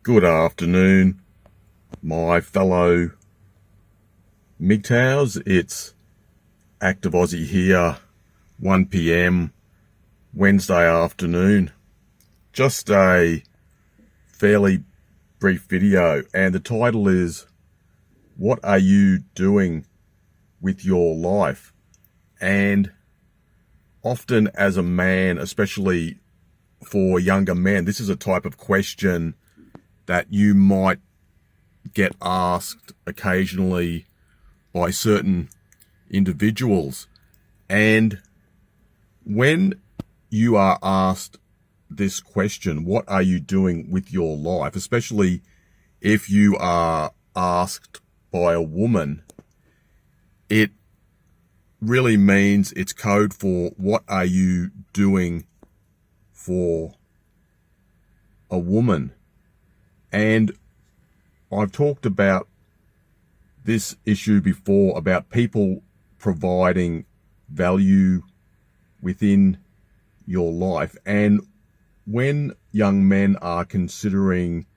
Good afternoon, my fellow MGTOWs. It's Active Aussie here, 1 p.m. Wednesday afternoon. Just a fairly brief video, and the title is, what are you doing with your life? And often as a man, especially for younger men, this is a type of question that you might get asked occasionally by certain individuals. And when you are asked this question, what are you doing with your life, especially if you are asked by a woman, it really means it's code for what are you doing for a woman. And I've talked about this issue before, about people providing value within your life. And when young men are considering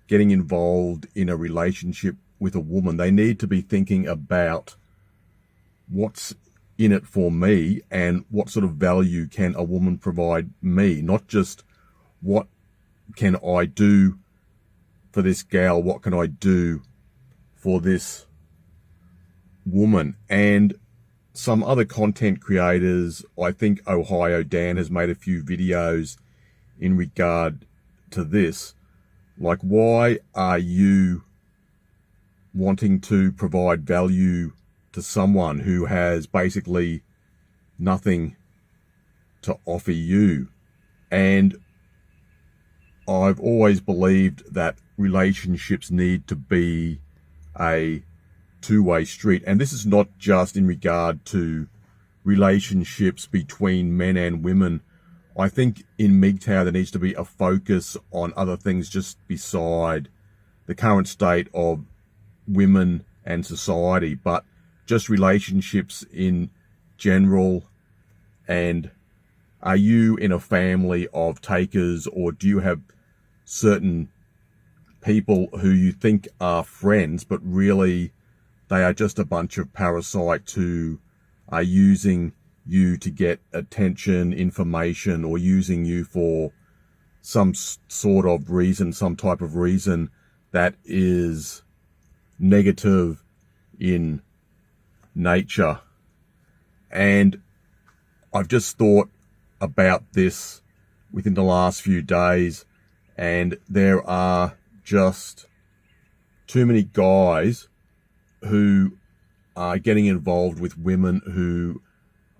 getting involved in a relationship with a woman, they need to be thinking about what's in it for me and what sort of value can a woman provide me, not just what can I do for this gal, what can I do for this woman. And some other content creators, I think Ohio Dan has made a few videos in regard to this, like, why are you wanting to provide value to someone who has basically nothing to offer you? And I've always believed that relationships need to be a two-way street. And this is not just in regard to relationships between men and women. I think in MGTOW there needs to be a focus on other things just beside the current state of women and society, but just relationships in general. And are you in a family of takers, or do you have certain people who you think are friends, but really they are just a bunch of parasites who are using you to get attention, information, or using you for some sort of reason, some type of reason that is negative in nature? And I've just thought about this within the last few days, and there are just too many guys who are getting involved with women who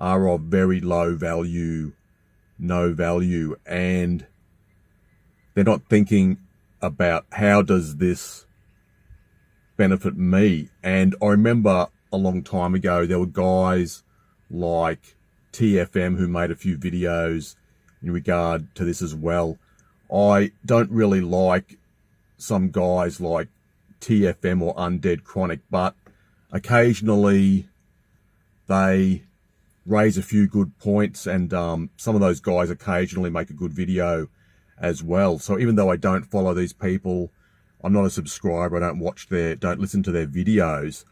are of very low value, no value, and they're not thinking about how does this benefit me. And I remember a long time ago there were guys like TFM who made a few videos in regard to this as well. I don't really like some guys like TFM or Undead Chronic, but occasionally they raise a few good points, and some of those guys occasionally make a good video as well. So even though I don't follow these people, I'm not a subscriber, I don't listen to their videos,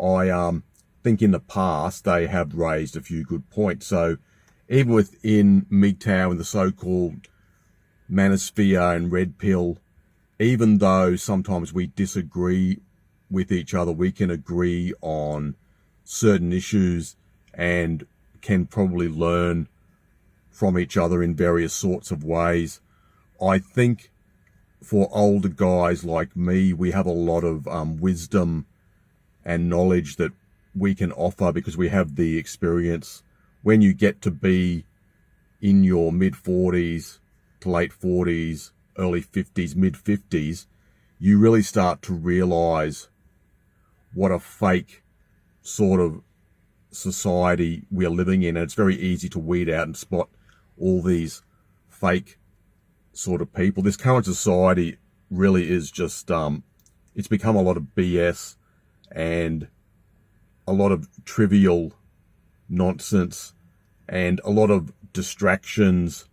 I think in the past they have raised a few good points. So even within MGTOW and the so-called manosphere and red pill, even though sometimes we disagree with each other, we can agree on certain issues and can probably learn from each other in various sorts of ways. I think for older guys like me, we have a lot of wisdom and knowledge that we can offer because we have the experience. When you get to be in your mid-40s to late 40s, early 50s, mid-50s, you really start to realize what a fake sort of society we're living in. And it's very easy to weed out and spot all these fake sort of people. This current society really is just, it's become a lot of BS and a lot of trivial nonsense and a lot of distractions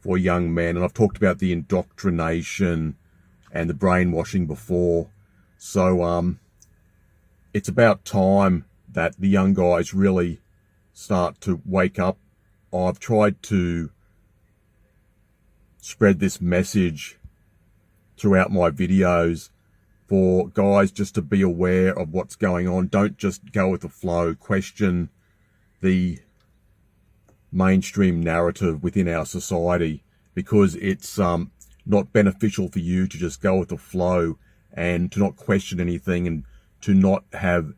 for young men. And I've talked about the indoctrination and the brainwashing before. So it's about time that the young guys really start to wake up. I've tried to spread this message throughout my videos for guys just to be aware of what's going on. Don't just go with the flow. Question the mainstream narrative within our society, because it's not beneficial for you to just go with the flow and to not question anything and to not have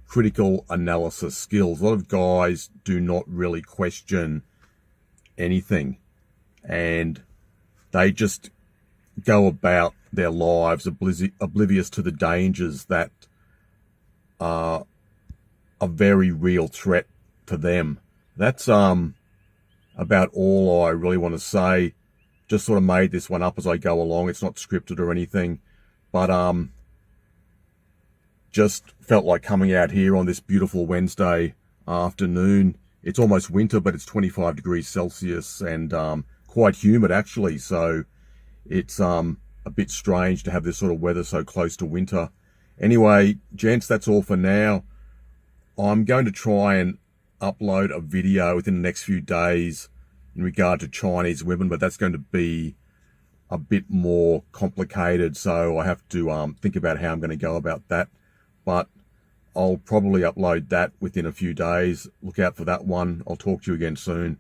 critical analysis skills. A lot of guys do not really question anything, and they just go about their lives oblivious to the dangers that are a very real threat to them. That's about all I really want to say. Just sort of made this one up as I go along. It's not scripted or anything, but just felt like coming out here on this beautiful Wednesday afternoon. It's almost winter, but it's 25 degrees Celsius and quite humid actually. So it's a bit strange to have this sort of weather so close to winter. Anyway, gents, that's all for now. I'm going to try and upload a video within the next few days in regard to Chinese women, but that's going to be a bit more complicated, so I have to think about how I'm going to go about that. But I'll probably upload that within a few days. Look out for that one. I'll talk to you again soon.